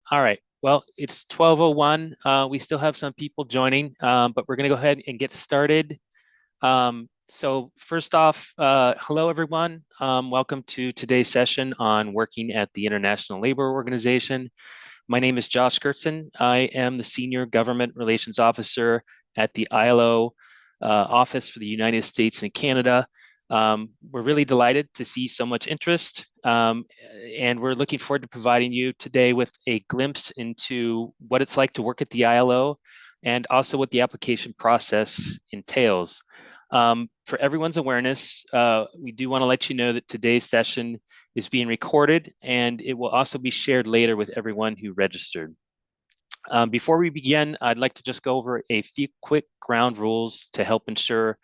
All right. Well, it's 12:01. We still have some people joining, but we're going to go ahead and get started. So first off, hello everyone. Welcome to today's session on working at the International Labor Organization. My name is Josh Gertson. I am the Senior Government Relations Officer at the ILO Office for the United States and Canada. We're really delighted to see so much interest, and we're looking forward to providing you today with a glimpse into what it's like to work at the ILO and also what the application process entails. For everyone's awareness, we do want to let you know that today's session is being recorded and it will also be shared later with everyone who registered. Before we begin, I'd like to just go over a few quick ground rules to help ensure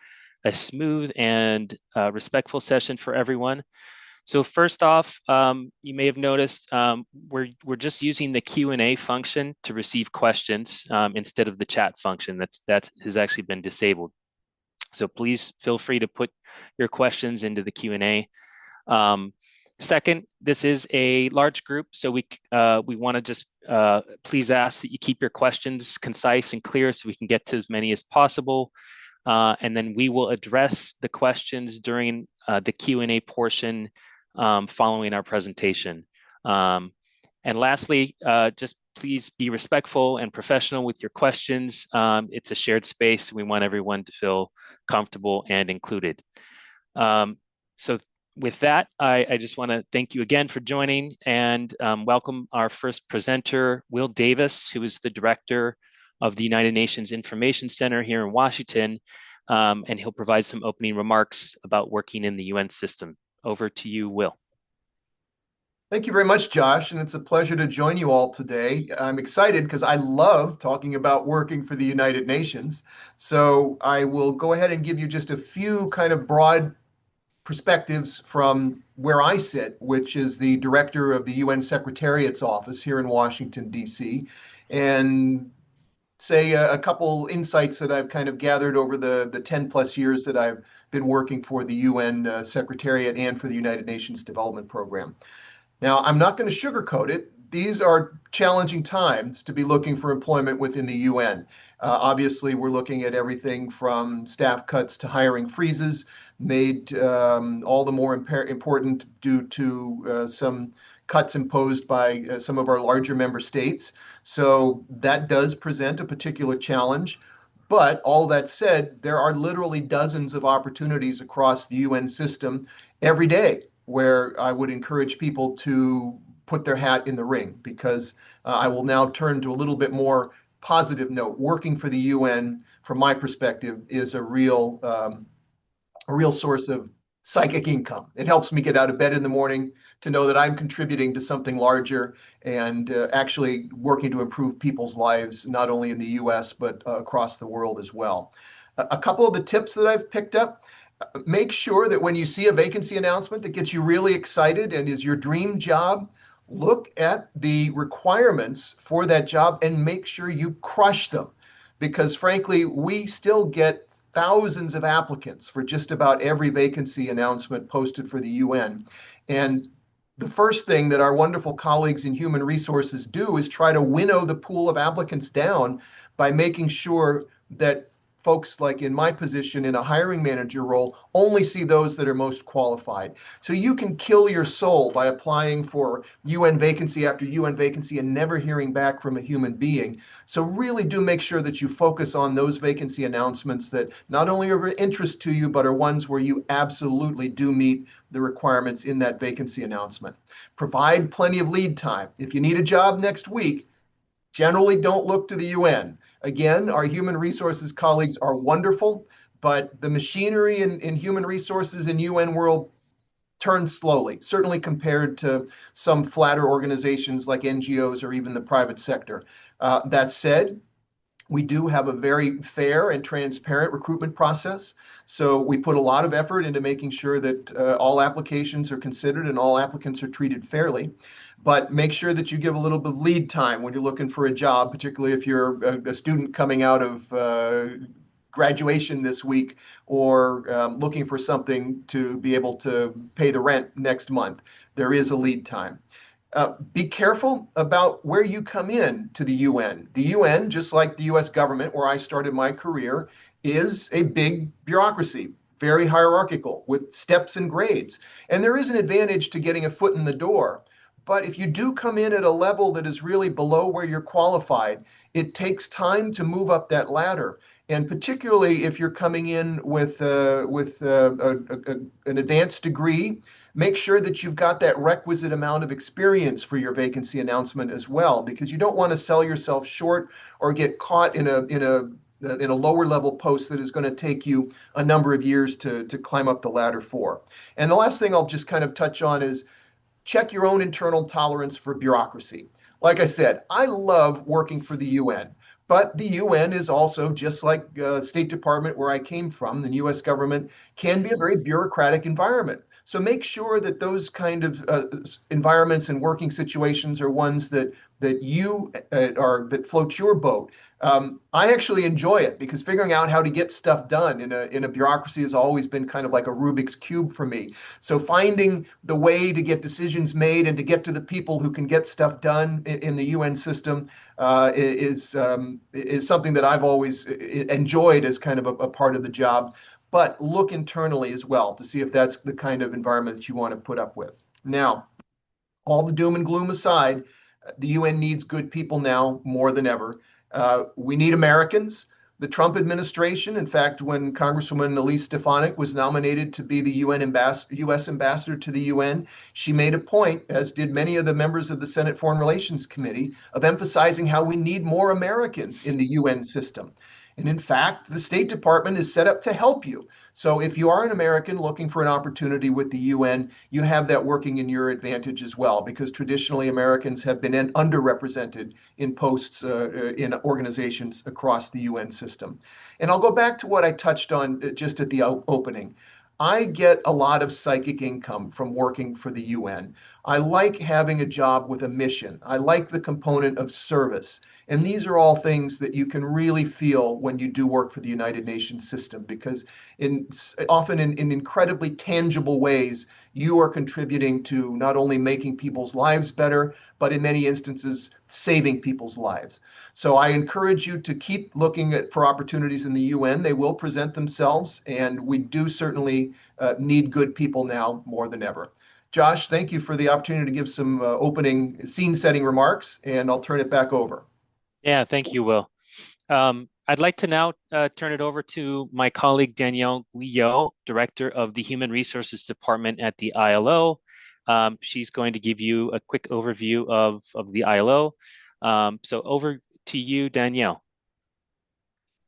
a smooth and respectful session for everyone. So first off, you may have noticed we're just using the Q&A function to receive questions instead of the chat function that has actually been disabled. So please feel free to put your questions into the Q&A. Second, this is a large group, so we want to just please ask that you keep your questions concise and clear so we can get to as many as possible. And then we will address the questions during the Q&A portion following our presentation. And lastly, just please be respectful and professional with your questions. It's a shared space. We want everyone to feel comfortable and included. So with that, I just want to thank you again for joining and welcome our first presenter, Will Davis, who is the director of the United Nations Information Center here in Washington, and he'll provide some opening remarks about working in the UN system. Over to you, Will. Thank you very much, Josh, and it's a pleasure to join you all today. I'm excited because I love talking about working for the United Nations. So I will go ahead and give you just a few kind of broad perspectives from where I sit, which is the director of the UN Secretariat's office here in Washington, D.C., and say a couple insights that I've kind of gathered over the 10 plus years that I've been working for the UN Secretariat and for the United Nations Development Program. Now, I'm not going to sugarcoat it. These are challenging times to be looking for employment within the UN. Obviously, we're looking at everything from staff cuts to hiring freezes, made all the more important due to some cuts imposed by some of our larger member states. So that does present a particular challenge. But all that said, there are literally dozens of opportunities across the UN system every day where I would encourage people to put their hat in the ring because I will now turn to a little bit more positive note. Working for the UN, from my perspective, is a real source of psychic income. It helps me get out of bed in the morning to know that I'm contributing to something larger and actually working to improve people's lives, not only in the US, but across the world as well. A couple of the tips that I've picked up. Make sure that when you see a vacancy announcement that gets you really excited and is your dream job, look at the requirements for that job and make sure you crush them. Because frankly, we still get thousands of applicants for just about every vacancy announcement posted for the UN. And the first thing that our wonderful colleagues in human resources do is try to winnow the pool of applicants down by making sure that folks like in my position in a hiring manager role only see those that are most qualified. So you can kill your soul by applying for UN vacancy after UN vacancy and never hearing back from a human being. So really do make sure that you focus on those vacancy announcements that not only are of interest to you, but are ones where you absolutely do meet the requirements in that vacancy announcement. Provide plenty of lead time. If you need a job next week, generally don't look to the UN. Again, our human resources colleagues are wonderful, but the machinery in human resources in UN world turns slowly, certainly compared to some flatter organizations like NGOs or even the private sector. That said, we do have a very fair and transparent recruitment process. So we put a lot of effort into making sure that all applications are considered and all applicants are treated fairly. But make sure that you give a little bit of lead time when you're looking for a job, particularly if you're a student coming out of graduation this week or looking for something to be able to pay the rent next month. There is a lead time. Be careful about where you come in to the UN. The UN, just like the US government, where I started my career, is a big bureaucracy, very hierarchical with steps and grades. And there is an advantage to getting a foot in the door. But if you do come in at a level that is really below where you're qualified, it takes time to move up that ladder. And particularly if you're coming in with an advanced degree, make sure that you've got that requisite amount of experience for your vacancy announcement as well, because you don't want to sell yourself short or get caught in a lower level post that is going to take you a number of years to climb up the ladder for. And the last thing I'll just kind of touch on is check your own internal tolerance for bureaucracy. Like I said, I love working for the UN, but the UN is also just like State Department, where I came from. The US government can be a very bureaucratic environment. So make sure that those kind of environments and working situations are ones that you are that float your boat. I actually enjoy it because figuring out how to get stuff done in a bureaucracy has always been kind of like a Rubik's cube for me. So finding the way to get decisions made and to get to the people who can get stuff done in the UN system is something that I've always enjoyed as kind of a part of the job. But look internally as well to see if that's the kind of environment that you want to put up with. Now, all the doom and gloom aside, the UN needs good people now more than ever. We need Americans. The Trump administration, in fact, when Congresswoman Elise Stefanik was nominated to be the U.S. ambassador to the UN, she made a point, as did many of the members of the Senate Foreign Relations Committee, of emphasizing how we need more Americans in the UN system. And in fact, the State Department is set up to help you. So if you are an American looking for an opportunity with the UN, you have that working in your advantage as well, because traditionally Americans have been underrepresented in posts in organizations across the UN system. And I'll go back to what I touched on just at the opening. I get a lot of psychic income from working for the UN. I like having a job with a mission. I like the component of service. And these are all things that you can really feel when you do work for the United Nations system, because often in incredibly tangible ways, you are contributing to not only making people's lives better, but in many instances, saving people's lives. So I encourage you to keep looking for opportunities in the UN. They will present themselves, and we do certainly need good people now more than ever. Josh, thank you for the opportunity to give some opening scene setting remarks, and I'll turn it back over. Yeah, thank you, Will. I'd like to now turn it over to my colleague Danielle Guillot, Director of the Human Resources Department at the ILO. She's going to give you a quick overview of the ILO. So over to you, Danielle.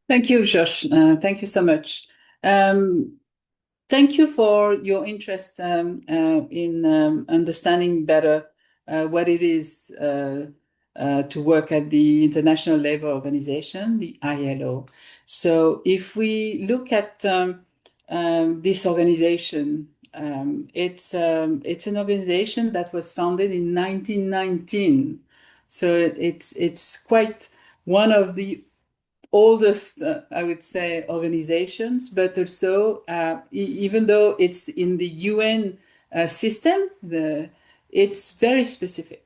Thank you, Josh. Thank you so much. Thank you for your interest in understanding better what it is to work at the International Labour Organization, the ILO. So if we look at this organization, it's an organization that was founded in 1919. So it's quite one of the oldest, I would say, organizations, but also even though it's in the UN system, it's very specific.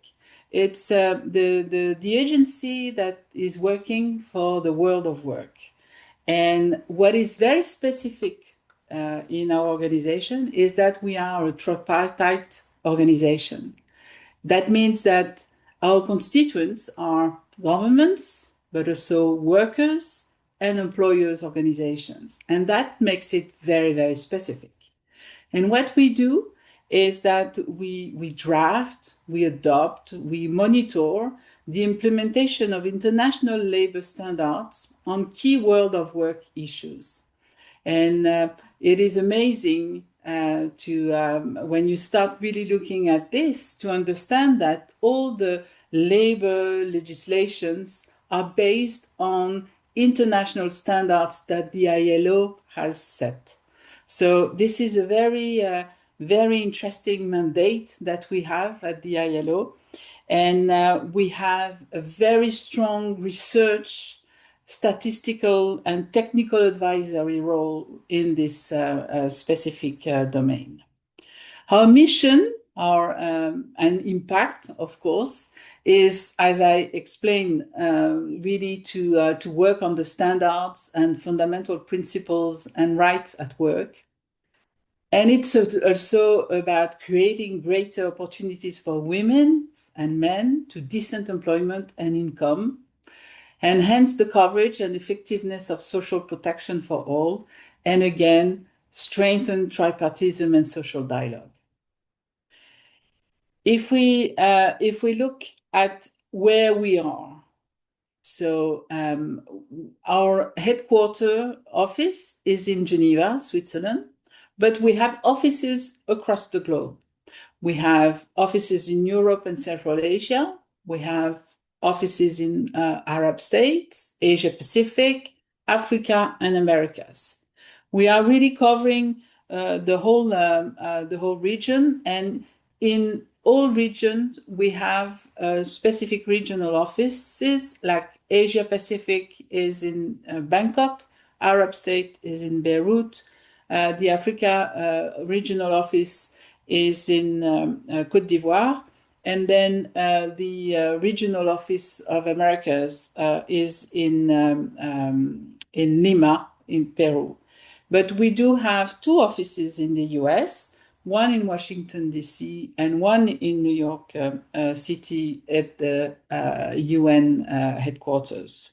It's the agency that is working for the world of work. And what is very specific in our organization is that we are a tripartite organization. That means that our constituents are governments, but also workers and employers' organizations. And that makes it very, very specific. And what we do is that we draft, we adopt, we monitor the implementation of international labor standards on key world of work issues. And it is amazing when you start really looking at this, to understand that all the labor legislations are based on international standards that the ILO has set. So this is a very interesting mandate that we have at the ILO. And we have a very strong research, statistical and technical advisory role in this specific domain. Our mission our and impact, of course, is, as I explained, really to work on the standards and fundamental principles and rights at work. And it's also about creating greater opportunities for women and men to decent employment and income, enhance the coverage and effectiveness of social protection for all, and again, strengthen tripartism and social dialogue. If we look at where we are, so our headquarter office is in Geneva, Switzerland, but we have offices across the globe. We have offices in Europe and Central Asia. We have offices in Arab states, Asia Pacific, Africa, and Americas. We are really covering the whole region, and in all regions we have specific regional offices. Like Asia Pacific is in Bangkok, Arab state is in Beirut, the Africa regional office is in Côte d'Ivoire, and then the regional office of Americas is in Lima, in Peru. But we do have two offices in the US, one in Washington, D.C., and one in New York City at the UN headquarters.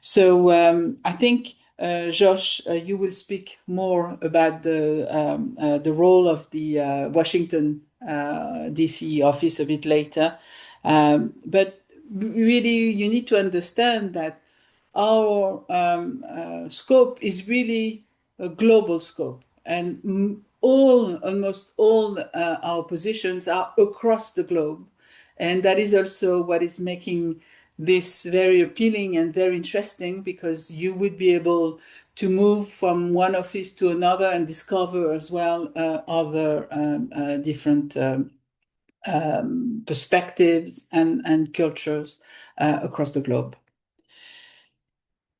So I think, Josh, you will speak more about the role of the Washington, D.C. office a bit later. But really, you need to understand that our scope is really a global scope, and almost all our positions are across the globe, and that is also what is making this very appealing and very interesting, because you would be able to move from one office to another and discover as well other different perspectives and cultures across the globe.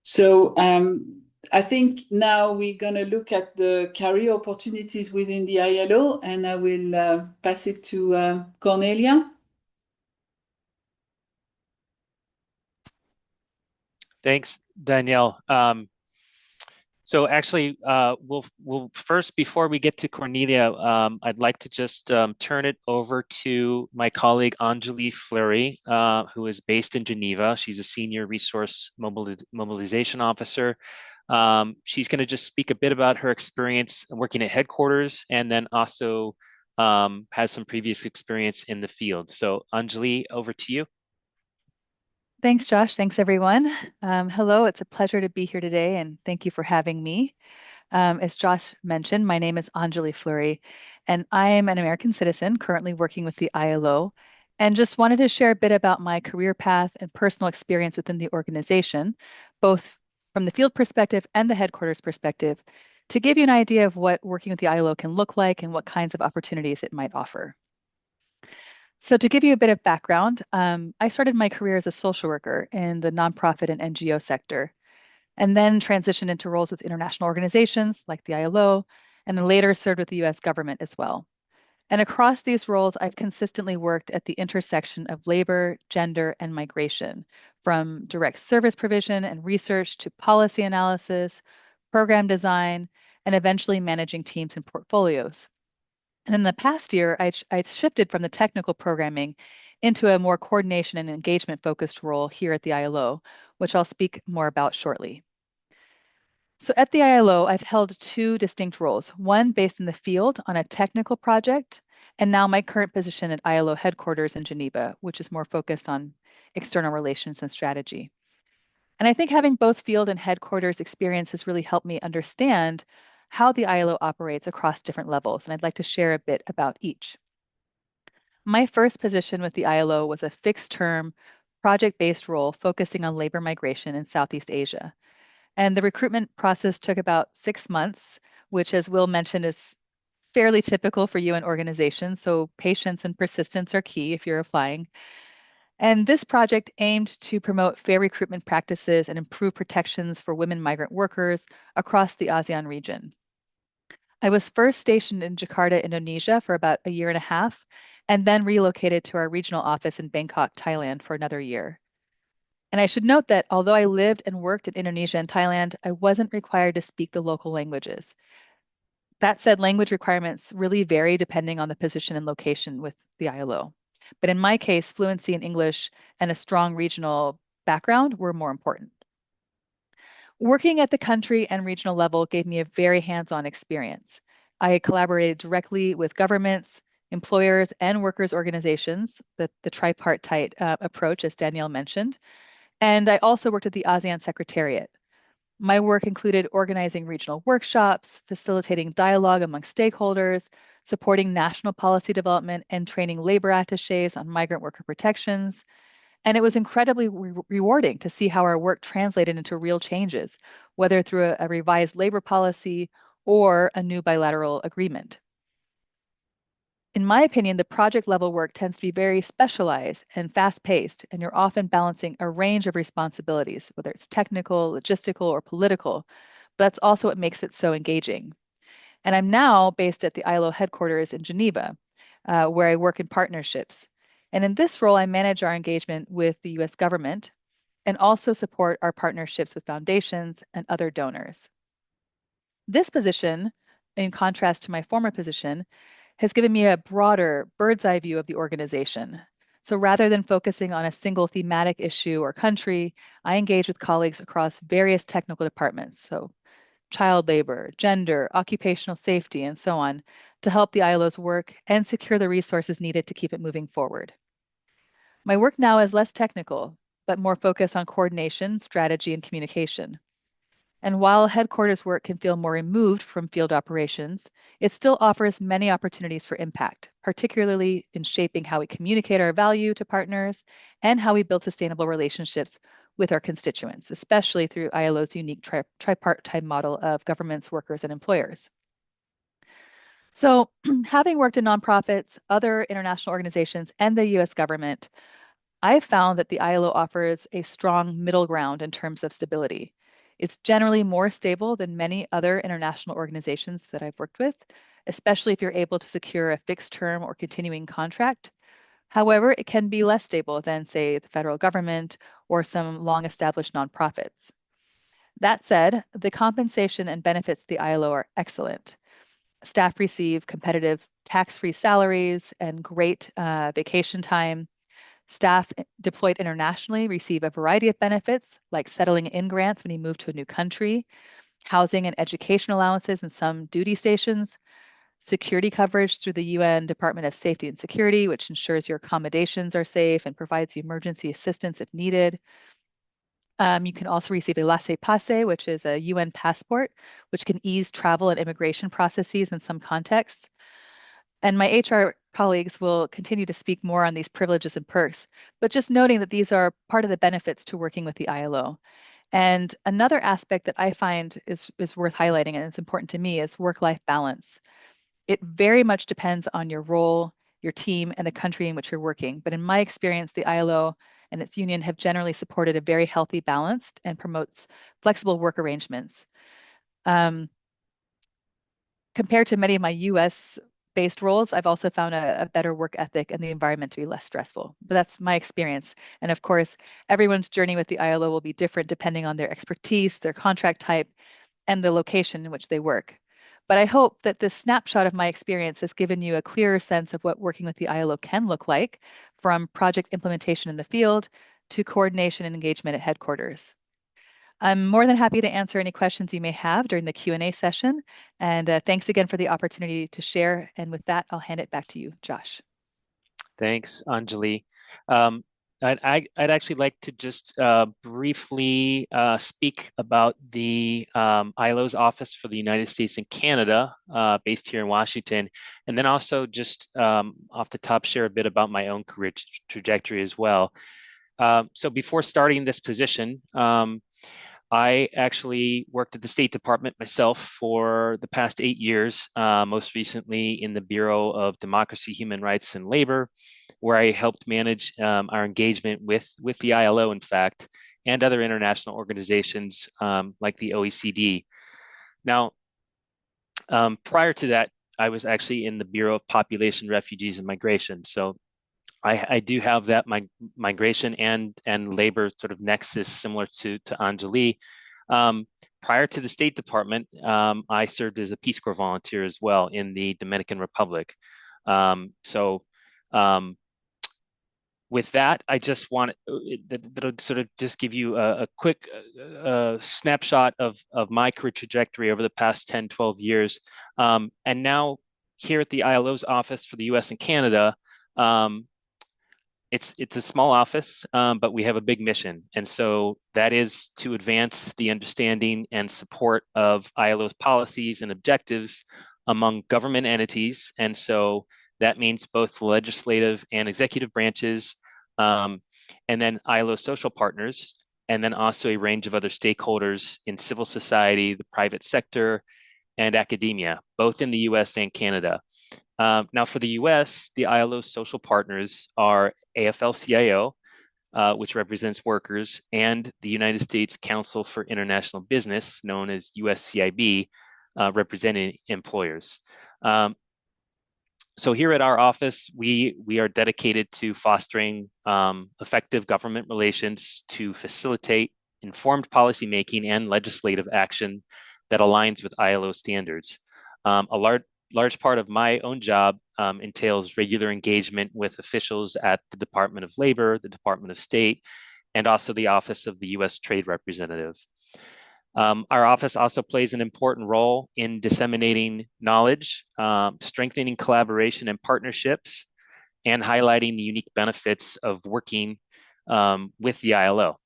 So I think now we're going to look at the career opportunities within the ILO, and I will pass it to Cornelia. Thanks, Danielle. So actually, we'll first, before we get to Cornelia, I'd like to just turn it over to my colleague Anjali Fleury, who is based in Geneva. She's a senior resource mobilization officer. She's going to just speak a bit about her experience working at headquarters, and then also has some previous experience in the field. So Anjali, over to you. Thanks, Josh. Thanks, everyone. Hello, it's a pleasure to be here today, and thank you for having me. As Josh mentioned, my name is Anjali Fleury, and I am an American citizen currently working with the ILO, and just wanted to share a bit about my career path and personal experience within the organization, both from the field perspective and the headquarters perspective, to give you an idea of what working with the ILO can look like and what kinds of opportunities it might offer. So to give you a bit of background, I started my career as a social worker in the nonprofit and NGO sector, and then transitioned into roles with international organizations like the ILO, and then later served with the US government as well. And across these roles, I've consistently worked at the intersection of labor, gender, and migration, from direct service provision and research to policy analysis, program design, and eventually managing teams and portfolios. And in the past year, I shifted from the technical programming into a more coordination and engagement focused role here at the ILO, which I'll speak more about shortly. So at the ILO, I've held two distinct roles, one based in the field on a technical project, and now my current position at ILO headquarters in Geneva, which is more focused on external relations and strategy. And I think having both field and headquarters experience has really helped me understand how the ILO operates across different levels, and I'd like to share a bit about each. My first position with the ILO was a fixed-term, project-based role focusing on labor migration in Southeast Asia. And the recruitment process took about 6 months, which, as Will mentioned, is fairly typical for UN organizations, so patience and persistence are key if you're applying. And this project aimed to promote fair recruitment practices and improve protections for women migrant workers across the ASEAN region. I was first stationed in Jakarta, Indonesia for about a year and a half, and then relocated to our regional office in Bangkok, Thailand for another year. And I should note that although I lived and worked in Indonesia and Thailand, I wasn't required to speak the local languages. That said, language requirements really vary depending on the position and location with the ILO. But in my case, fluency in English and a strong regional background were more important. Working at the country and regional level gave me a very hands-on experience. I collaborated directly with governments, employers, and workers' organizations, the tripartite approach, as Danielle mentioned. And I also worked at the ASEAN Secretariat. My work included organizing regional workshops, facilitating dialogue among stakeholders, supporting national policy development, and training labor attachés on migrant worker protections. And it was incredibly rewarding to see how our work translated into real changes, whether through a revised labor policy or a new bilateral agreement. In my opinion, the project level work tends to be very specialized and fast paced, and you're often balancing a range of responsibilities, whether it's technical, logistical, or political. But that's also what makes it so engaging. And I'm now based at the ILO headquarters in Geneva, where I work in partnerships. And in this role, I manage our engagement with the US government and also support our partnerships with foundations and other donors. This position, in contrast to my former position, has given me a broader bird's eye view of the organization. So rather than focusing on a single thematic issue or country, I engage with colleagues across various technical departments, so child labor, gender, occupational safety, and so on, to help the ILO's work and secure the resources needed to keep it moving forward. My work now is less technical, but more focused on coordination, strategy, and communication. And while headquarters work can feel more removed from field operations, it still offers many opportunities for impact, particularly in shaping how we communicate our value to partners and how we build sustainable relationships with our constituents, especially through ILO's unique tripartite model of governments, workers, and employers. So, having worked in nonprofits, other international organizations, and the US government, I've found that the ILO offers a strong middle ground in terms of stability. It's generally more stable than many other international organizations that I've worked with, especially if you're able to secure a fixed term or continuing contract. However, it can be less stable than, say, the federal government or some long established nonprofits. That said, the compensation and benefits of the ILO are excellent. Staff receive competitive tax-free salaries and great vacation time. Staff deployed internationally receive a variety of benefits, like settling in grants when you move to a new country, housing and education allowances in some duty stations, security coverage through the UN Department of Safety and Security, which ensures your accommodations are safe and provides you emergency assistance if needed. You can also receive a laissez-passer, which is a UN passport, which can ease travel and immigration processes in some contexts. And my HR colleagues will continue to speak more on these privileges and perks, but just noting that these are part of the benefits to working with the ILO. And another aspect that I find is worth highlighting and is important to me is work-life balance. It very much depends on your role, your team, and the country in which you're working. But in my experience, the ILO and its union have generally supported a very healthy balance and promotes flexible work arrangements. Compared to many of my US based roles, I've also found a better work ethic and the environment to be less stressful. But that's my experience. And of course, everyone's journey with the ILO will be different depending on their expertise, their contract type, and the location in which they work. But I hope that this snapshot of my experience has given you a clearer sense of what working with the ILO can look like, from project implementation in the field to coordination and engagement at headquarters. I'm more than happy to answer any questions you may have during the Q&A session. And thanks again for the opportunity to share. And with that, I'll hand it back to you, Josh. Thanks, Anjali. I'd actually like to just briefly speak about the ILO's Office for the United States and Canada, based here in Washington, and then also just off the top share a bit about my own career trajectory as well. So before starting this position, I actually worked at the State Department myself for the past 8 years, most recently in the Bureau of Democracy, Human Rights, and Labor, where I helped manage our engagement with the ILO, in fact, and other international organizations like the OECD. Now, Prior to that, I was actually in the Bureau of Population, Refugees, and Migration. So I do have that migration and labor sort of nexus similar to Anjali. Prior to the State Department, I served as a Peace Corps volunteer as well in the Dominican Republic. So with that, I just want that'll sort of just give you a quick snapshot of my career trajectory over the past 10, 12 years. And now here at the ILO's office for the US and Canada, it's a small office, but we have a big mission. And so that is to advance the understanding and support of ILO's policies and objectives among government entities. And so that means both the legislative and executive branches, and then ILO social partners, and then also a range of other stakeholders in civil society, the private sector, and academia, both in the US and Canada. Now, for the US, the ILO social partners are AFL-CIO, which represents workers, and the United States Council for International Business, known as USCIB, representing employers. So here at our office, we are dedicated to fostering effective government relations to facilitate informed policymaking and legislative action that aligns with ILO standards. A large part of my own job entails regular engagement with officials at the Department of Labor, the Department of State, and also the Office of the U.S. Trade Representative. Our office also plays an important role in disseminating knowledge, strengthening collaboration and partnerships, and highlighting the unique benefits of working with the ILO,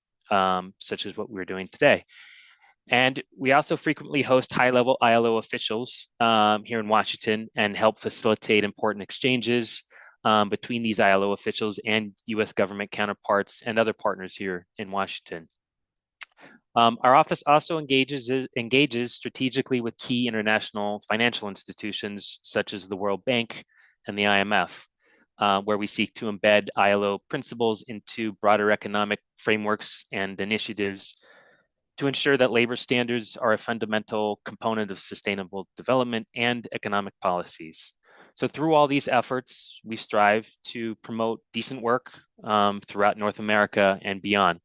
such as what we're doing today. And we also frequently host high-level ILO officials here in Washington and help facilitate important exchanges between these ILO officials and U.S. government counterparts and other partners here in Washington. Our office also engages strategically with key international financial institutions such as the World Bank and the IMF, where we seek to embed ILO principles into broader economic frameworks and initiatives to ensure that labor standards are a fundamental component of sustainable development and economic policies. So through all these efforts, we strive to promote decent work throughout North America and beyond.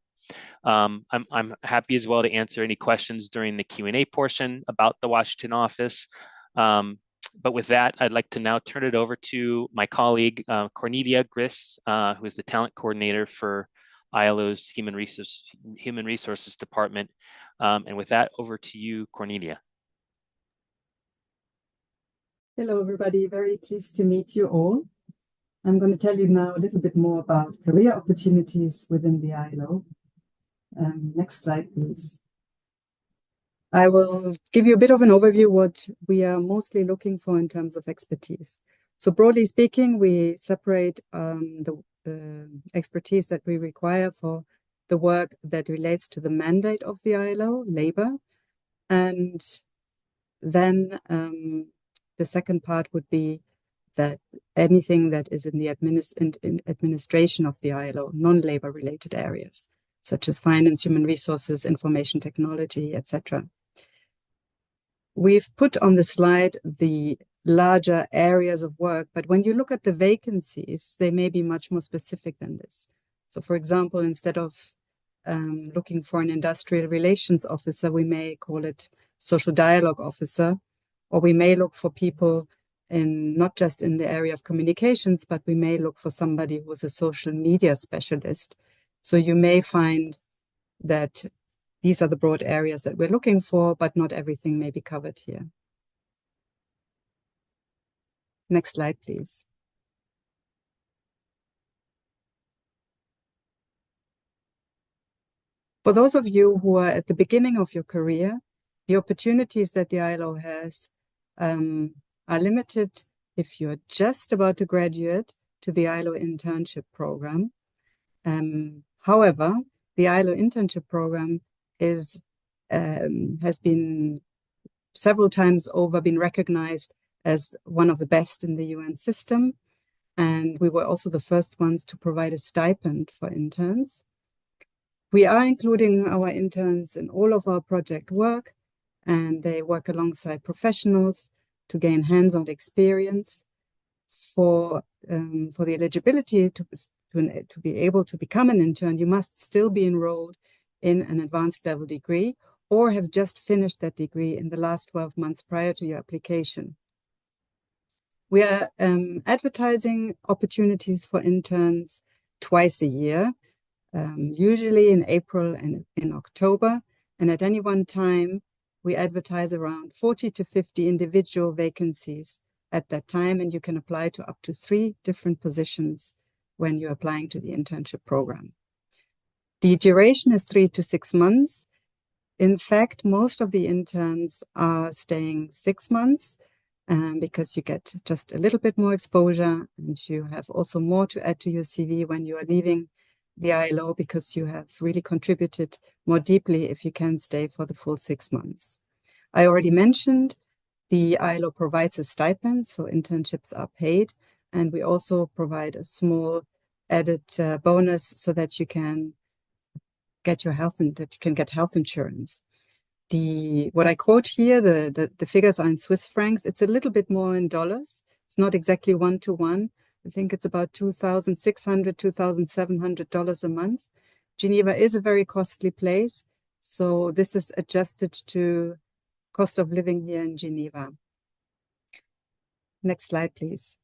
I'm happy as well to answer any questions during the Q&A portion about the Washington office. But with that, I'd like to now turn it over to my colleague, Cornelia Gris, who is the talent coordinator for ILO's Human Resources Department. And with that, over to you, Cornelia. Hello, everybody. Very pleased to meet you all. I'm going to tell you now a little bit more about career opportunities within the ILO. Next slide, please. I will give you a bit of an overview what we are mostly looking for in terms of expertise. So broadly speaking, we separate the expertise that we require for the work that relates to the mandate of the ILO, labor. And then the second part would be that anything that is in the administration of the ILO, non-labor related areas, such as finance, human resources, information technology, etc. We've put on the slide the larger areas of work, but when you look at the vacancies, they may be much more specific than this. So for example, instead of looking for an industrial relations officer, we may call it social dialogue officer, or we may look for people in not just in the area of communications, but we may look for somebody who is a social media specialist. So you may find that these are the broad areas that we're looking for, but not everything may be covered here. Next slide, please. For those of you who are at the beginning of your career, the opportunities that the ILO has are limited if you're just about to graduate to the ILO internship program. However, the ILO internship program has been several times over been recognized as one of the best in the UN system. And we were also the first ones to provide a stipend for interns. We are including our interns in all of our project work, and they work alongside professionals to gain hands-on experience. For the eligibility to be able to become an intern, you must still be enrolled in an advanced level degree or have just finished that degree in the last 12 months prior to your application. We are advertising opportunities for interns twice a year, usually in April and in October. And at any one time, we advertise around 40 to 50 individual vacancies at that time, and you can apply to up to 3 different positions when you're applying to the internship program. The duration is 3 to 6 months. In fact, most of the interns are staying 6 months because you get just a little bit more exposure, and you have also more to add to your CV when you are leaving the ILO, because you have really contributed more deeply if you can stay for the full 6 months. I already mentioned the ILO provides a stipend, so internships are paid, and we also provide a small added bonus so that you can get health insurance. What I quote here, the figures are in Swiss francs. It's a little bit more in dollars. It's not exactly 1-to-1. I think it's about $2,600, $2,700 a month. Geneva is a very costly place, so this is adjusted to cost of living here in Geneva. Next slide, please.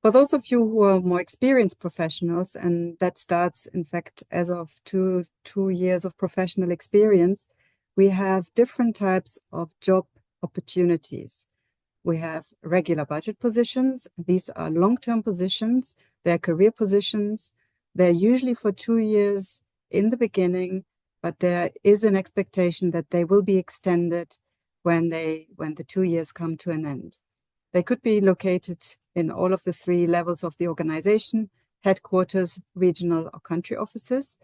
For those of you who are more experienced professionals, and that starts, in fact, as of two years of professional experience, we have different types of job opportunities. We have regular budget positions. These are long-term positions. They're career positions. They're usually for 2 years in the beginning, but there is an expectation that they will be extended when the 2 years come to an end. They could be located in all of the 3 levels of the organization: headquarters, regional, or country offices.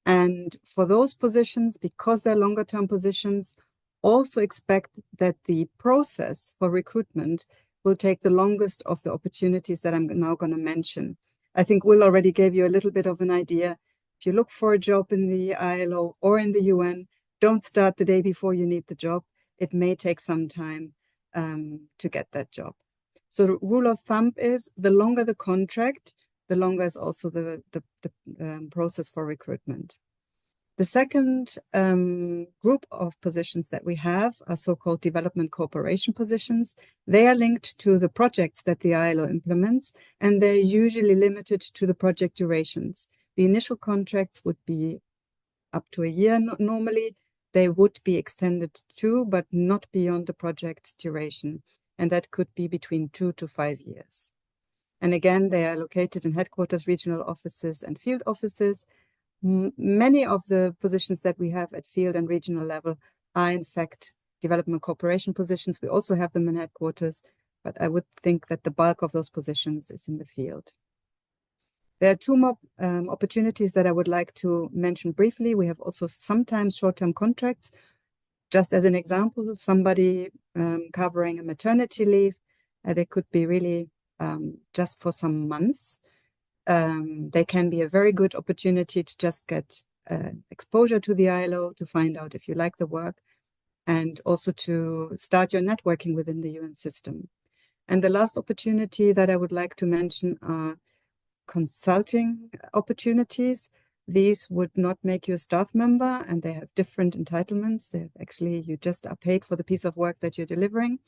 And for those positions, because they're longer term positions, also expect that the process for recruitment will take the longest of the opportunities that I'm now going to mention. I think Will already gave you a little bit of an idea. If you look for a job in the ILO or in the UN, don't start the day before you need the job. It may take some time to get that job. So the rule of thumb is the longer the contract, the longer is also the process for recruitment. The second group of positions that we have are so-called development cooperation positions. They are linked to the projects that the ILO implements, and they're usually limited to the project durations. The initial contracts would be up to a year normally. They would be extended to, but not beyond the project duration. And that could be between 2 to 5 years. And again, they are located in headquarters, regional offices, and field offices. Many of the positions that we have at field and regional level are in fact development cooperation positions. We also have them in headquarters, but I would think that the bulk of those positions is in the field. There are 2 more opportunities that I would like to mention briefly. We have also sometimes short-term contracts. Just as an example, somebody covering a maternity leave, they could be really just for some months. They can be a very good opportunity to just get exposure to the ILO, to find out if you like the work, and also to start your networking within the UN system. And the last opportunity that I would like to mention are consulting opportunities. These would not make you a staff member, and they have different entitlements. You just are paid for the piece of work that you're delivering.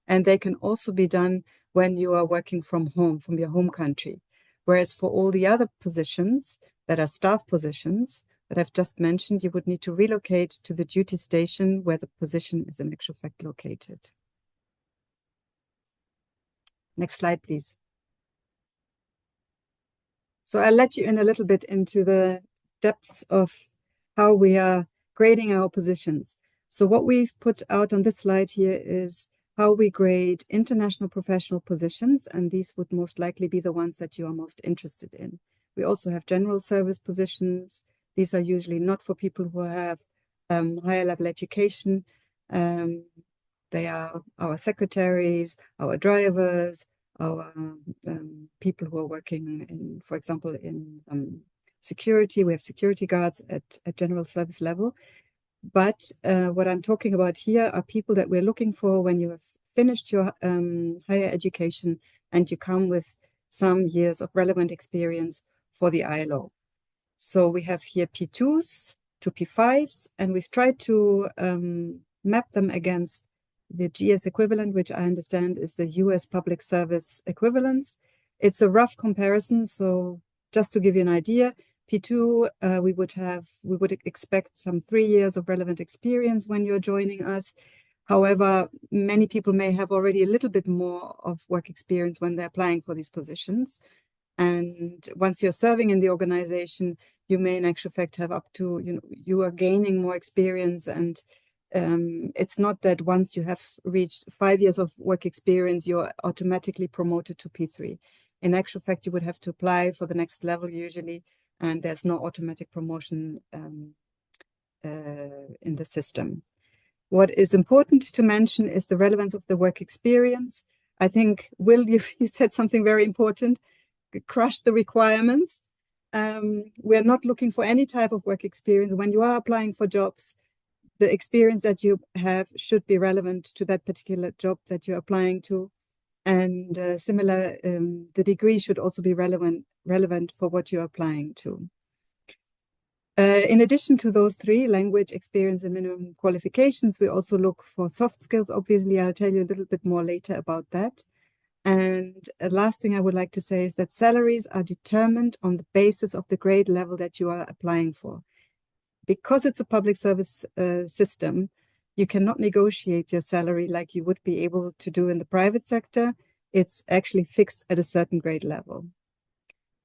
And they can also be done when you are working from home, from your home country. Whereas for all the other positions that are staff positions that I've just mentioned, you would need to relocate to the duty station where the position is in actual fact located. Next slide, please. So I'll let you in a little bit into the depths of how we are grading our positions. So what we've put out on this slide here is how we grade international professional positions, and these would most likely be the ones that you are most interested in. We also have general service positions. These are usually not for people who have higher level education. They are our secretaries, our drivers, our people who are working in, for example, in security. We have security guards at general service level. But what I'm talking about here are people that we're looking for when you have finished your higher education and you come with some years of relevant experience for the ILO. So we have here P2s to P5s, and we've tried to map them against the GS equivalent, which I understand is the US public service equivalence. It's a rough comparison, so just to give you an idea, P2, we would expect some 3 years of relevant experience when you're joining us. However, many people may have already a little bit more of work experience when they're applying for these positions. And once you're serving in the organization, you may in actual fact have up to, you are gaining more experience. And it's not that once you have reached 5 years of work experience, you're automatically promoted to P3. In actual fact, you would have to apply for the next level usually, and there's no automatic promotion in the system. What is important to mention is the relevance of the work experience. I think, Will, you said something very important. Crush the requirements. We're not looking for any type of work experience. When you are applying for jobs, the experience that you have should be relevant to that particular job that you're applying to. And the degree should also be relevant for what you're applying to. In addition to those three, language, experience, and minimum qualifications, we also look for soft skills. Obviously, I'll tell you a little bit more later about that. And last thing I would like to say is that salaries are determined on the basis of the grade level that you are applying for. Because it's a public service system, you cannot negotiate your salary like you would be able to do in the private sector. It's actually fixed at a certain grade level.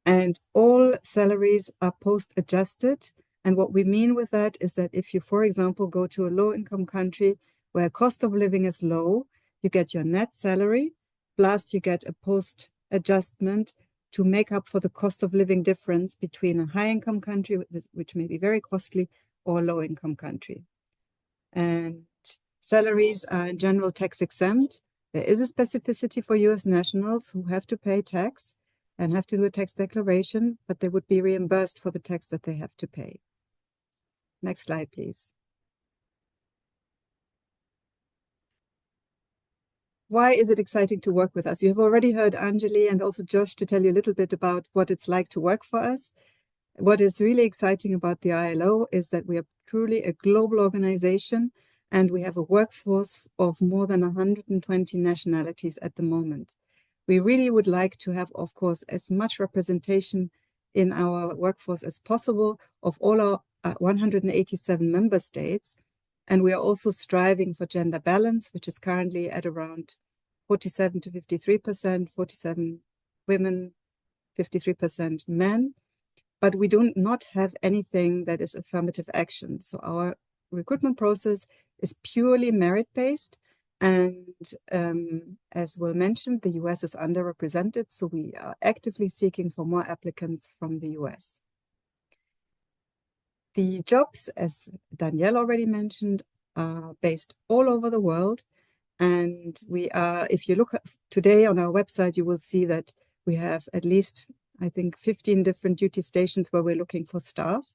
And all salaries are post-adjusted. And what we mean with that is that if you, for example, go to a low-income country where cost of living is low, you get your net salary, plus you get a post-adjustment to make up for the cost of living difference between a high-income country, which may be very costly, or a low-income country. And salaries are in general tax exempt. There is a specificity for US nationals who have to pay tax and have to do a tax declaration, but they would be reimbursed for the tax that they have to pay. Next slide, please. Why is it exciting to work with us? You have already heard Anjali and also Josh to tell you a little bit about what it's like to work for us. What is really exciting about the ILO is that we are truly a global organization, and we have a workforce of more than 120 nationalities at the moment. We really would like to have, of course, as much representation in our workforce as possible of all our 187 member states. And we are also striving for gender balance, which is currently at around 47 to 53%, 47 women, 53% men. But we do not have anything that is affirmative action. So our recruitment process is purely merit-based. And as Will mentioned, the US is underrepresented. So we are actively seeking for more applicants from the US. The jobs, as Danielle already mentioned, are based all over the world. And we are, if you look today on our website, you will see that we have at least, I think, 15 different duty stations where we're looking for staff.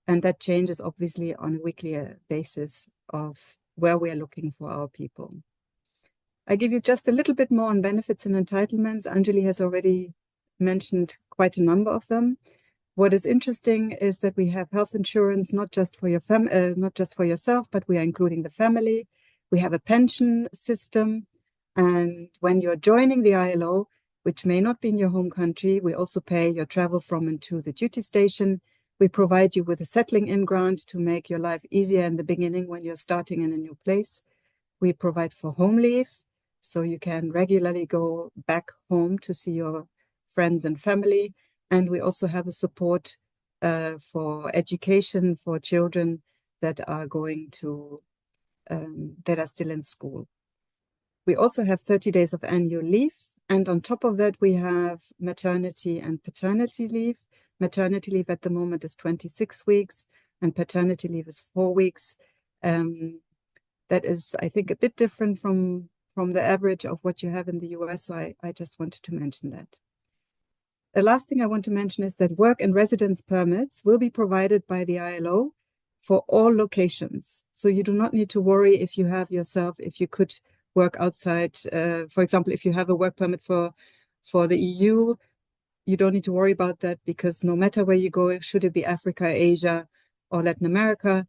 And that changes obviously on a weekly basis of where we are looking for our people. I give you just a little bit more on benefits and entitlements. Anjali has already mentioned quite a number of them. What is interesting is that we have health insurance, not just for your not just for yourself, but we are including the family. We have a pension system. And when you're joining the ILO, which may not be in your home country, we also pay your travel from and to the duty station. We provide you with a settling in grant to make your life easier in the beginning when you're starting in a new place. We provide for home leave, so you can regularly go back home to see your friends and family. And we also have a support for education for children that are going to, that are still in school. We also have 30 days of annual leave. And on top of that, we have maternity and paternity leave. Maternity leave at the moment is 26 weeks and paternity leave is 4 weeks. That is, I think, a bit different from the average of what you have in the US. So I just wanted to mention that. the last thing I want to mention is that work and residence permits will be provided by the ILO for all locations. So you do not need to worry if you could work outside. For example, if you have a work permit for the EU, you don't need to worry about that, because no matter where you go, should it be Africa, Asia, or Latin America,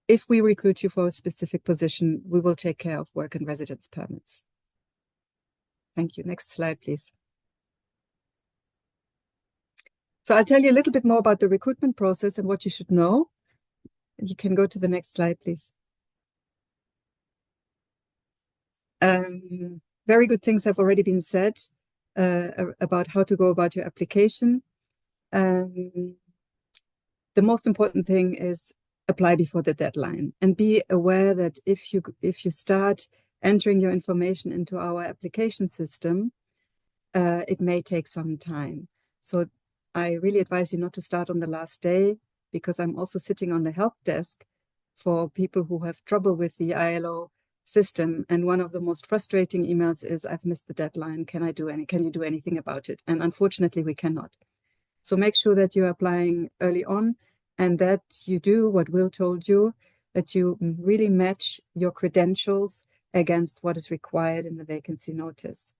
if we recruit you for a specific position, we will take care of work and residence permits. Thank you. Next slide, please. So I'll tell you a little bit more about the recruitment process and what you should know. You can go to the next slide, please. Very good things have already been said about how to go about your application. The most important thing is apply before the deadline, and be aware that if you start entering your information into our application system, it may take some time. So I really advise you not to start on the last day, because I'm also sitting on the help desk for people who have trouble with the ILO system. And one of the most frustrating emails is, I've missed the deadline. Can you do anything about it? And unfortunately, we cannot. So make sure that you're applying early on, and that you do what Will told you, that you really match your credentials against what is required in the vacancy notice.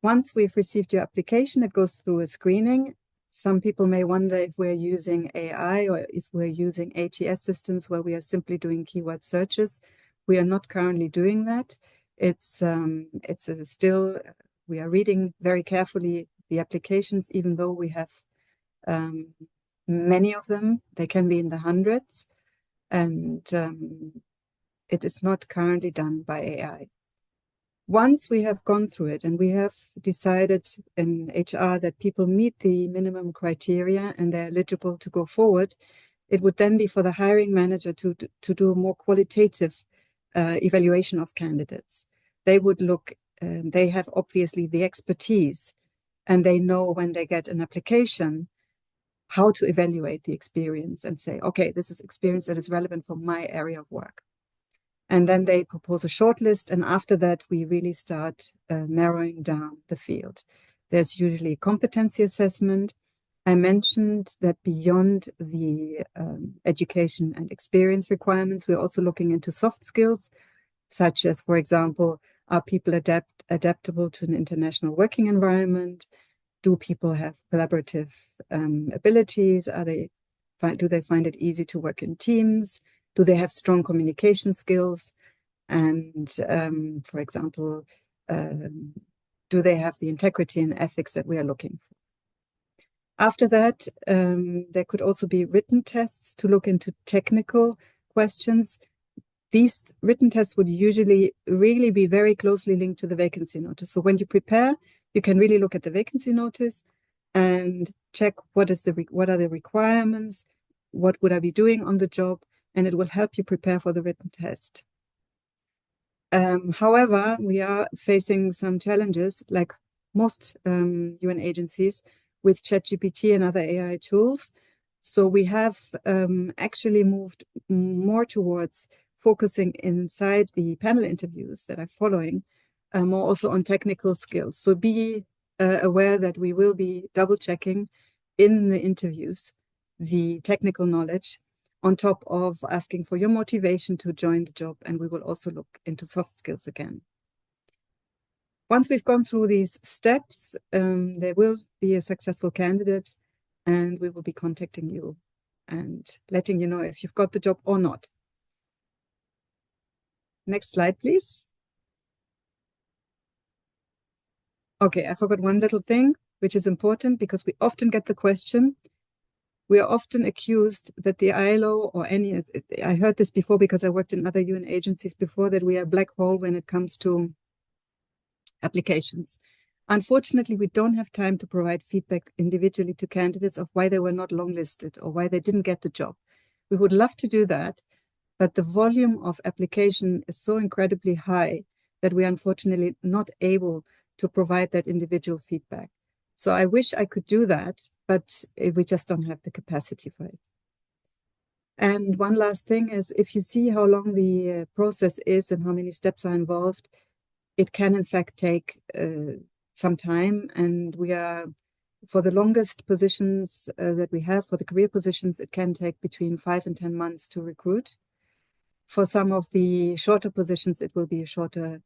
Once we've received your application, it goes through a screening. Some people may wonder if we're using AI or if we're using ATS systems where we are simply doing keyword searches. We are not currently doing that. We are reading very carefully the applications, even though we have many of them. They can be in the hundreds, and it is not currently done by AI. Once we have gone through it and we have decided in HR that people meet the minimum criteria and they're eligible to go forward, it would then be for the hiring manager to do a more qualitative evaluation of candidates. They would look, they have obviously the expertise, and they know when they get an application how to evaluate the experience and say, okay, this is experience that is relevant for my area of work. And then they propose a shortlist, and after that, we really start narrowing down the field. There's usually competency assessment. I mentioned that beyond the education and experience requirements, we're also looking into soft skills, such as, for example, are people adaptable to an international working environment? Do people have collaborative abilities? Do they find it easy to work in teams? Do they have strong communication skills? And for example, do they have the integrity and ethics that we are looking for? After that, there could also be written tests to look into technical questions. These written tests would usually really be very closely linked to the vacancy notice. So when you prepare, you can really look at the vacancy notice and check what are the requirements, what would I be doing on the job, and it will help you prepare for the written test. However, we are facing some challenges, like most UN agencies, with ChatGPT and other AI tools. So we have actually moved more towards focusing inside the panel interviews that are following, more also on technical skills. So be aware that we will be double checking in the interviews the technical knowledge, on top of asking for your motivation to join the job. And we will also look into soft skills again. Once we've gone through these steps, there will be a successful candidate, and we will be contacting you and letting you know if you've got the job or not. Next slide, please. Okay, I forgot one little thing, which is important because we often get the question. We are often accused that the ILO or I heard this before because I worked in other UN agencies before, that we are a black hole when it comes to applications. Unfortunately, we don't have time to provide feedback individually to candidates of why they were not longlisted or why they didn't get the job. We would love to do that, but the volume of application is so incredibly high that we are unfortunately not able to provide that individual feedback. So I wish I could do that, but we just don't have the capacity for it. And one last thing is, if you see how long the process is and how many steps are involved, it can in fact take some time, and we are For the longest positions that we have, for the career positions, it can take between 5 and 10 months to recruit. For some of the shorter positions, it will be a shorter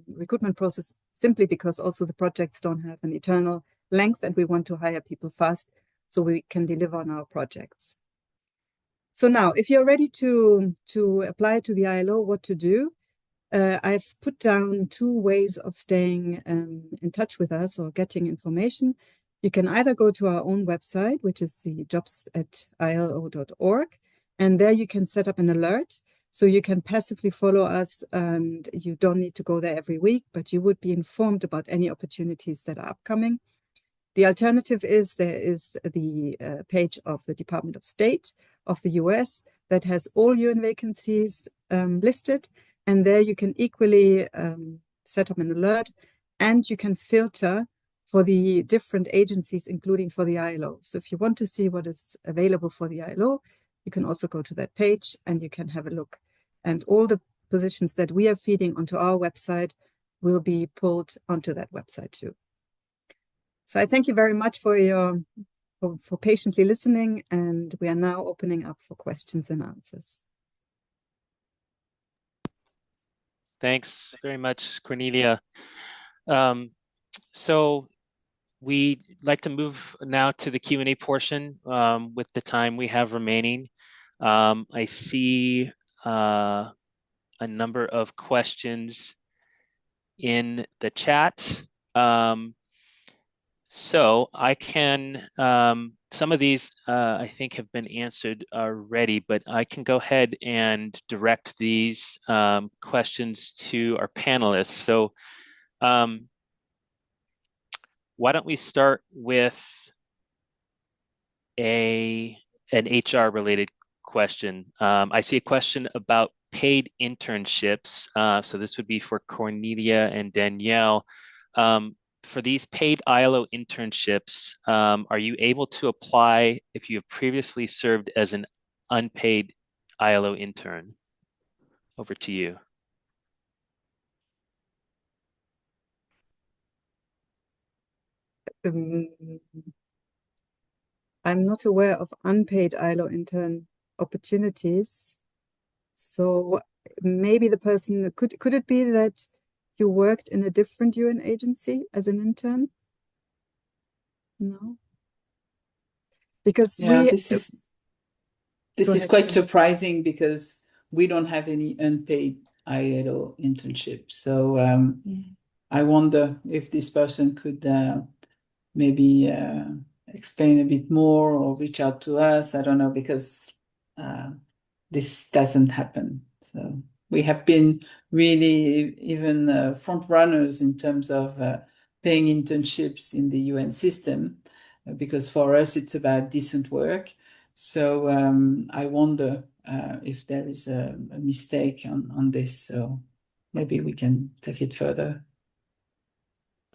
recruitment process, simply because also the projects don't have an eternal length, and we want to hire people fast so we can deliver on our projects. So now, if you're ready to apply to the ILO, what to do? I've put down 2 ways of staying in touch with us or getting information. You can either go to our own website, which is the jobs@ilo.org, and there you can set up an alert. So you can passively follow us, and you don't need to go there every week, but you would be informed about any opportunities that are upcoming. The alternative is there is the page of the Department of State of the US that has all UN vacancies listed. And there you can equally set up an alert, and you can filter for the different agencies, including for the ILO. So if you want to see what is available for the ILO, you can also go to that page and you can have a look. And all the positions that we are feeding onto our website will be pulled onto that website too. So I thank you very much for patiently listening, and we are now opening up for questions and answers. Thanks very much, Cornelia. So we'd like to move now to the Q&A portion with the time we have remaining. I see a number of questions in the chat. So I can, some of these I think have been answered already, but I can go ahead and direct these questions to our panelists. So why don't we start with an HR related question. I see a question about paid internships. So this would be for Cornelia and Danielle. For these paid ILO internships, are you able to apply if you have previously served as an unpaid ILO intern? Over to you. I'm not aware of unpaid ILO intern opportunities. So maybe the person, could it be that you worked in a different UN agency as an intern? No. Because yeah, this is quite surprising, because we don't have any unpaid ILO internship. So I wonder if this person could maybe explain a bit more or reach out to us. I don't know, because this doesn't happen. So we have been really even front runners in terms of paying internships in the UN system, because for us it's about decent work. So I wonder if there is a mistake on this. So maybe we can take it further.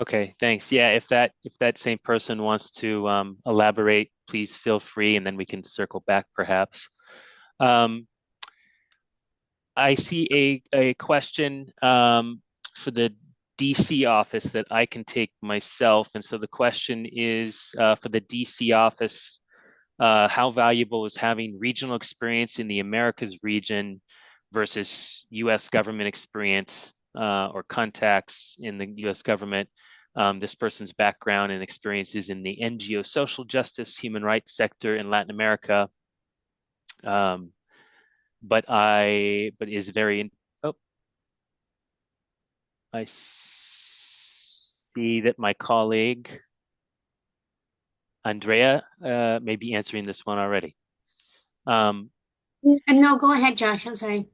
Okay, thanks. Yeah, if that same person wants to elaborate, please feel free, and then we can circle back perhaps. I see a question for the DC office that I can take myself. And so the question is for the DC office, how valuable is having regional experience in the Americas region versus US government experience or contacts in the US government? This person's background and experience is in the NGO social justice, human rights sector in Latin America. But is very, oh, I see that my colleague Andrea may be answering this one already. No, go ahead, Josh. I'm sorry.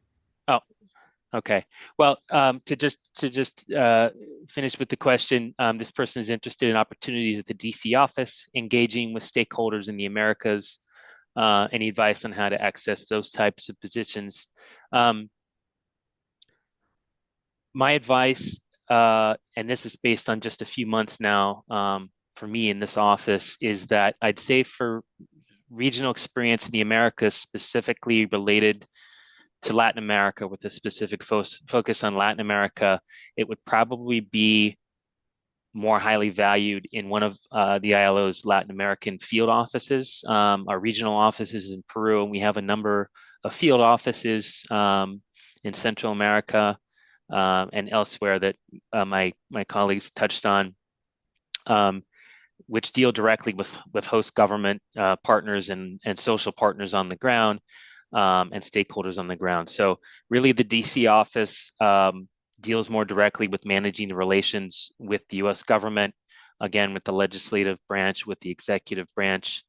Oh, okay. Well, to just finish with the question, this person is interested in opportunities at the DC office, engaging with stakeholders in the Americas. Any advice on how to access those types of positions? My advice, and this is based on just a few months now for me in this office, is that I'd say for regional experience in the Americas, specifically related to Latin America with a specific focus on Latin America, it would probably be more highly valued in one of the ILO's Latin American field offices. Our regional offices in Peru, and we have a number of field offices in Central America and elsewhere that my colleagues touched on, which deal directly with host government partners and social partners on the ground and stakeholders on the ground. So really the DC office deals more directly with managing the relations with the US government, again, with the legislative branch, with the executive branch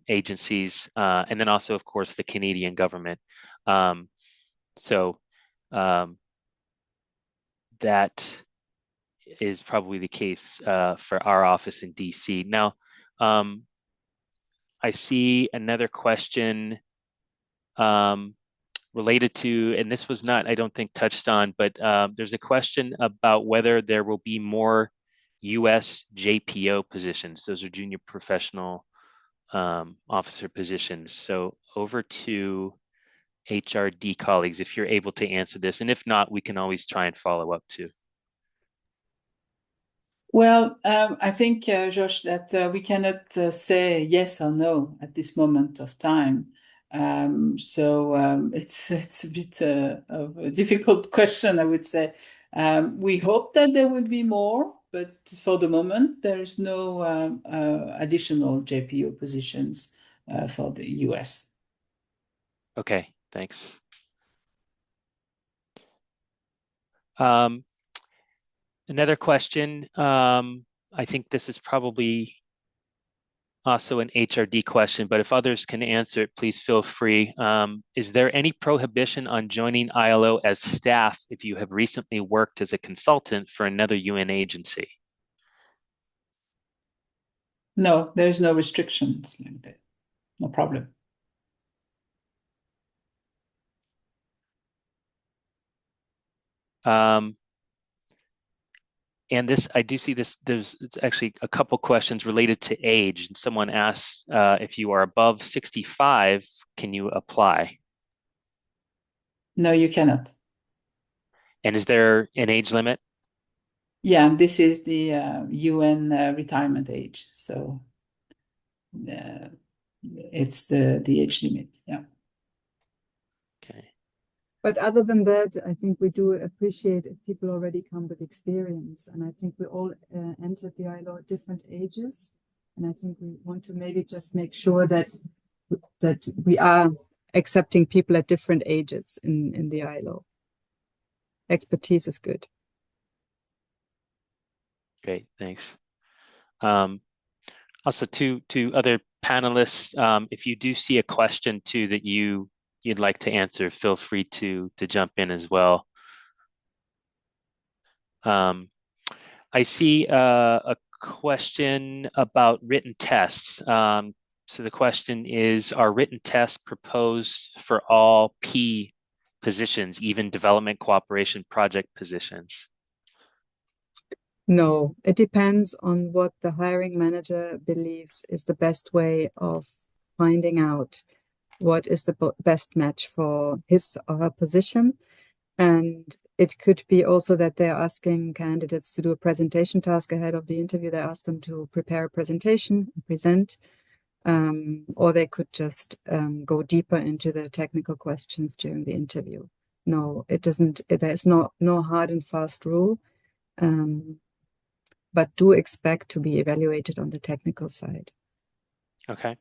agencies, and then also, of course, the Canadian government. So that is probably the case for our office in DC. Now, I see another question related to, and this was not, I don't think, touched on, but there's a question about whether there will be more US JPO positions. Those are junior professional officer positions. So over to HRD colleagues, if you're able to answer this, and if not, we can always try and follow up too. Well, I think, Josh, that we cannot say yes or no at this moment of time. It's a bit of a difficult question, I would say. We hope that there will be more, but for the moment, there is no additional JPO positions for the US. Okay, thanks. Another question, I think this is probably also an HRD question, but if others can answer it, please feel free. Is there any prohibition on joining ILO as staff if you have recently worked as a consultant for another UN agency? No, there's no restrictions like that. No problem. And this, I do see this, it's actually a couple questions related to age. And someone asks, if you are above 65, can you apply? No, you cannot. And is there an age limit? Yeah, this is the UN retirement age. So it's the age limit. Yeah. Okay. But other than that, I think we do appreciate if people already come with experience. And I think we all entered the ILO at different ages. And I think we want to maybe just make sure that we are accepting people at different ages in the ILO. Expertise is good. Great, thanks. Also, to other panelists, if you do see a question too that you'd like to answer, feel free to jump in as well. I see a question about written tests. So the question is, are written tests proposed for all P positions, even development cooperation project positions? No, it depends on what the hiring manager believes is the best way of finding out what is the best match for his or her position. And it could be also that they're asking candidates to do a presentation task ahead of the interview. They ask them to prepare a presentation and present, or they could just go deeper into the technical questions during the interview. No, it doesn't. There's no hard and fast rule. But do expect to be evaluated on the technical side. Okay.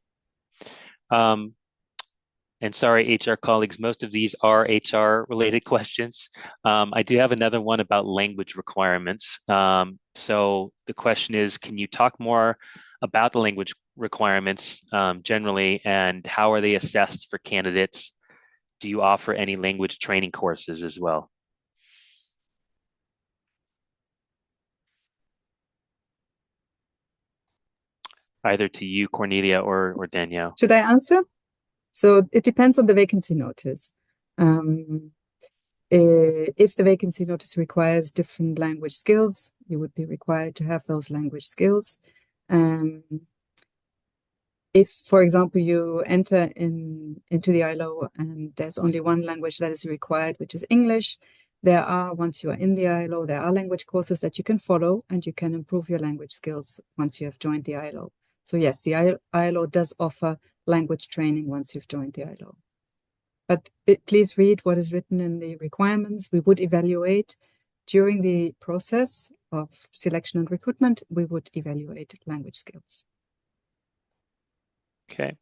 And sorry, HR colleagues, most of these are HR related questions. I do have another one about language requirements. So the question is, can you talk more about the language requirements generally, and how are they assessed for candidates? Do you offer any language training courses as well? Either to you, Cornelia, or Danielle. Should I answer? So it depends on the vacancy notice. If the vacancy notice requires different language skills, you would be required to have those language skills. If, for example, you enter into the ILO and there's only one language that is required, which is English, Once you are in the ILO, there are language courses that you can follow, and you can improve your language skills once you have joined the ILO. So yes, the ILO does offer language training once you've joined the ILO. But please read what is written in the requirements. We would evaluate during the process of selection and recruitment, we would evaluate language skills. Okay.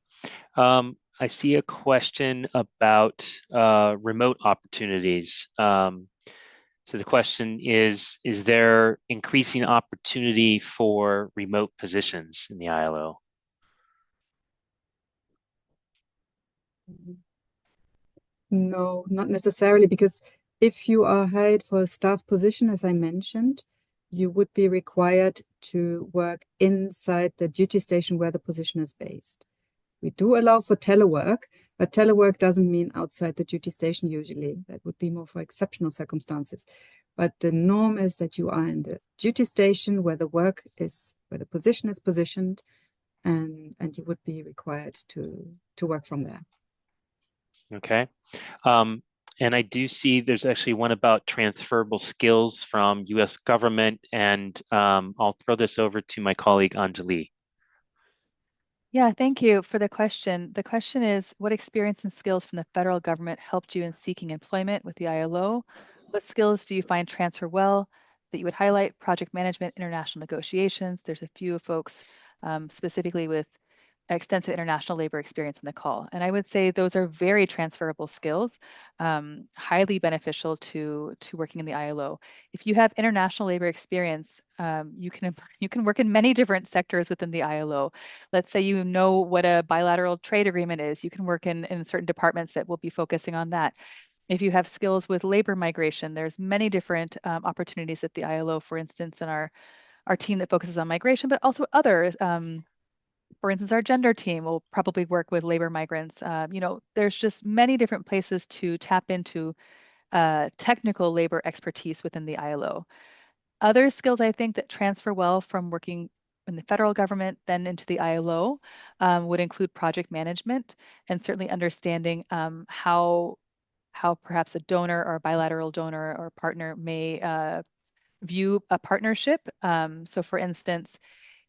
I see a question about remote opportunities. So the question is there increasing opportunity for remote positions in the ILO? No, not necessarily, because if you are hired for a staff position, as I mentioned, you would be required to work inside the duty station where the position is based. We do allow for telework, but telework doesn't mean outside the duty station usually. That would be more for exceptional circumstances. But the norm is that you are in the duty station where the position is positioned, and you would be required to work from there. Okay. And I do see there's actually one about transferable skills from US government, and I'll throw this over to my colleague Anjali. Yeah, thank you for the question. The question is, what experience and skills from the federal government helped you in seeking employment with the ILO? What skills do you find transfer well that you would highlight? Project management, international negotiations. There's a few folks specifically with extensive international labor experience in the call. And I would say those are very transferable skills, highly beneficial to working in the ILO. If you have international labor experience, you can work in many different sectors within the ILO. Let's say you know what a bilateral trade agreement is. You can work in certain departments that will be focusing on that. If you have skills with labor migration, there's many different opportunities at the ILO, for instance, in our team that focuses on migration, but also others. For instance, our gender team will probably work with labor migrants. There's just many different places to tap into technical labor expertise within the ILO. Other skills I think that transfer well from working in the federal government then into the ILO would include project management and certainly understanding how perhaps a donor or a bilateral donor or partner may view a partnership. So for instance,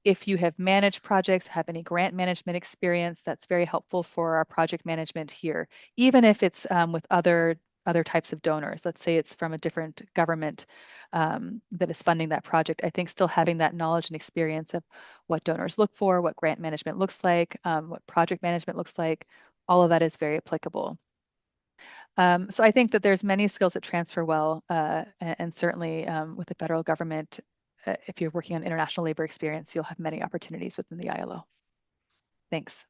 if you have managed projects, have any grant management experience, that's very helpful for our project management here, even if it's with other types of donors. Let's say it's from a different government that is funding that project. I think still having that knowledge and experience of what donors look for, what grant management looks like, what project management looks like, all of that is very applicable. So I think that there's many skills that transfer well, and certainly with the federal government, if you're working on international labor experience, you'll have many opportunities within the ILO. Thanks.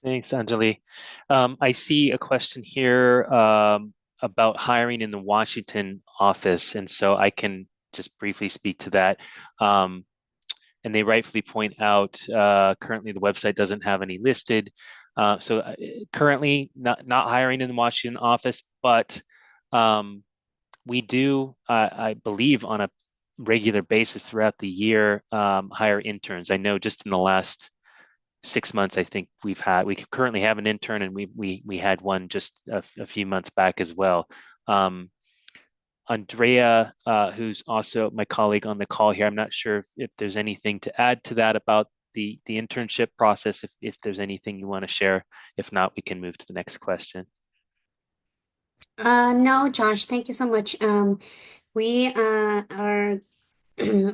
Thanks, Anjali. I see a question here about hiring in the Washington office, and so I can just briefly speak to that. And they rightfully point out currently the website doesn't have any listed. So currently not hiring in the Washington office, but we do, I believe, on a regular basis throughout the year, hire interns. I know just in the last 6 months, I think we currently have an intern, and we had one just a few months back as well. Andrea, who's also my colleague on the call here, I'm not sure if there's anything to add to that about the internship process, if there's anything you want to share. If not, we can move to the next question. No, Josh, thank you so much. We are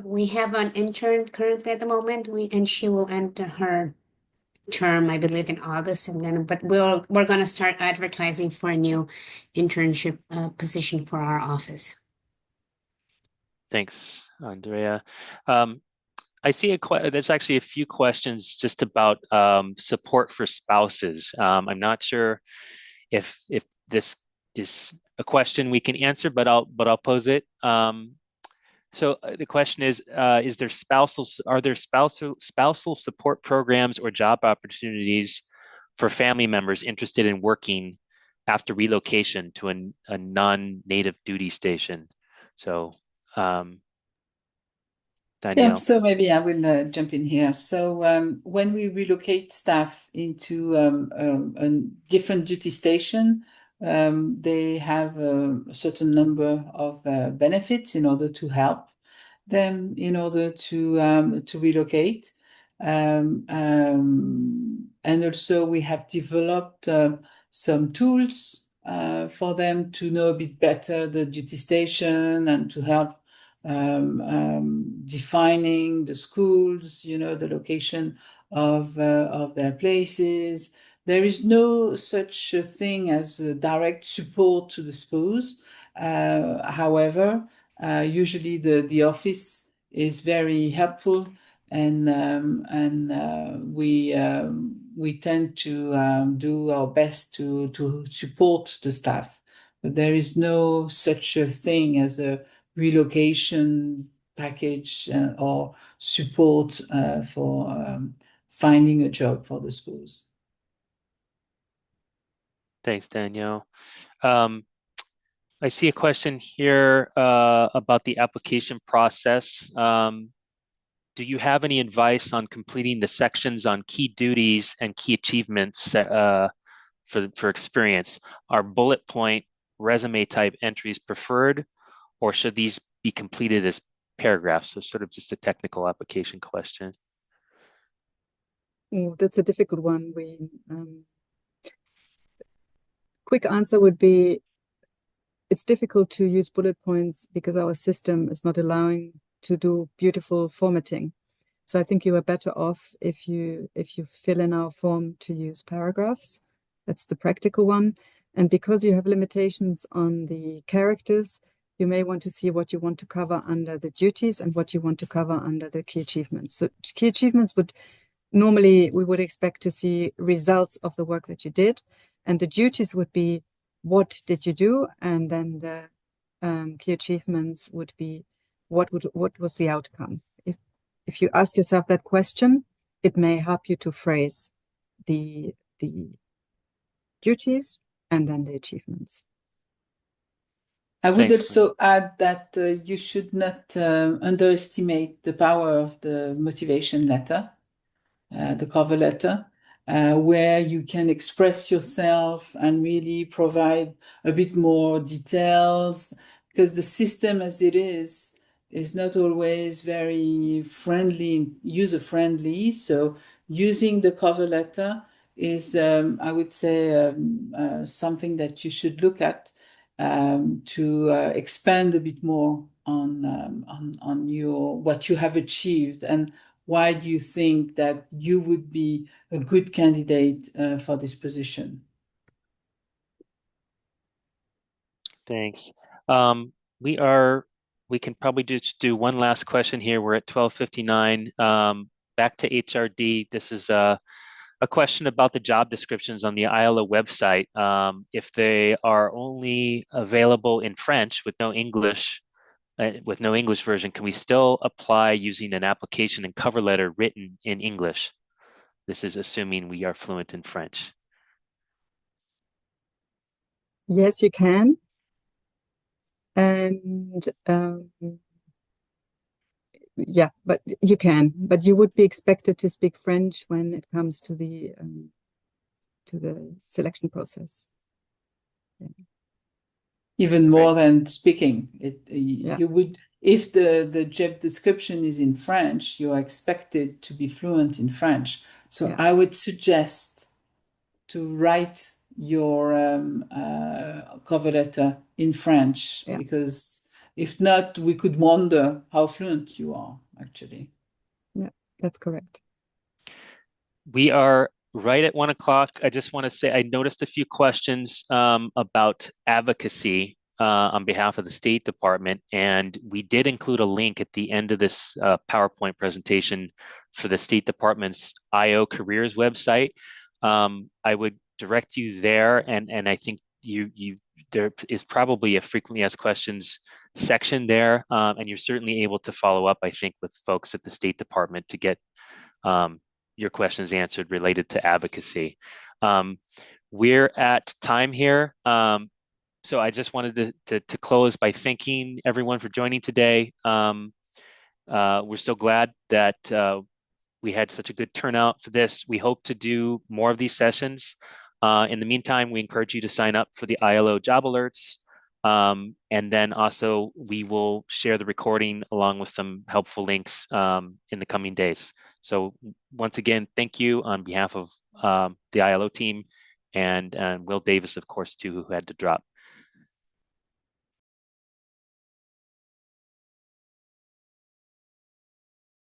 we have an intern currently at the moment. And she will end her term, I believe, in August, and then but we're gonna start advertising for a new internship position for our office. Thanks, Andrea. I see there's actually a few questions just about support for spouses. I'm not sure if this is a question we can answer, but I'll pose it. So the question is are there spousal support programs or job opportunities for family members interested in working after relocation to a non-native duty station? So Yeah, Danielle. so maybe I will jump in here. So when we relocate staff into a different duty station, they have a certain number of benefits in order to help them in order to relocate. And also we have developed some tools for them to know a bit better the duty station and to help defining the schools, the location of their places. There is no such a thing as a direct support to the spouse. However, usually the office is very helpful, and we tend to do our best to support the staff. But there is no such a thing as a relocation package or support for finding a job for the spouse. Thanks, Danielle. I see a question here about the application process. Do you have any advice on completing the sections on key duties and key achievements for experience? Are bullet point resume type entries preferred, or should these be completed as paragraphs? So sort of just a technical application question. Oh, that's a difficult one. Quick answer would be it's difficult to use bullet points because our system is not allowing to do beautiful formatting. So I think you are better off if you fill in our form to use paragraphs. That's the practical one. And because you have limitations on the characters, you may want to see what you want to cover under the duties and what you want to cover under the key achievements. So key achievements normally we would expect to see results of the work that you did, and the duties would be what did you do, and then the key achievements would be what was the outcome. If you ask yourself that question, it may help you to phrase the duties and then the achievements. I would Thanks, also add that you should not underestimate the power of the motivation letter, the cover letter, where you can express yourself and really provide a bit more details, because the system as it is not always very friendly, user-friendly. So using the cover letter is, I would say, something that you should look at to expand a bit more on your what you have achieved and why do you think that you would be a good candidate for this position? Thanks. We can probably just do one last question here. We're at 12:59. Back to HRD. This is a question about the job descriptions on the ILO website. If they are only available in French with no English version, can we still apply using an application and cover letter written in English? This is assuming we are fluent in French. Yes, you can. And yeah, but you can. But you would be expected to speak French when it comes to the selection process. Yeah. Even more Great. than speaking. Yeah. You would, if the job description is in French, you are expected to be fluent in French. So Yeah. I would suggest to write your cover letter in French, Yeah. because if not, we could wonder how fluent you are, actually. Yeah, that's correct. We are right at 1 o'clock. I just want to say I noticed a few questions about advocacy on behalf of the State Department, and we did include a link at the end of this PowerPoint presentation for the State Department's IO Careers website. I would direct you there, and I think there is probably a frequently asked questions section there, and you're certainly able to follow up, I think, with folks at the State Department to get your questions answered related to advocacy. We're at time here. So I just wanted to close by thanking everyone for joining today. We're so glad that we had such a good turnout for this. We hope to do more of these sessions. In the meantime, we encourage you to sign up for the ILO job alerts. And then also we will share the recording along with some helpful links in the coming days. So once again, thank you on behalf of the ILO team and Will Davis, of course, too, who had to drop.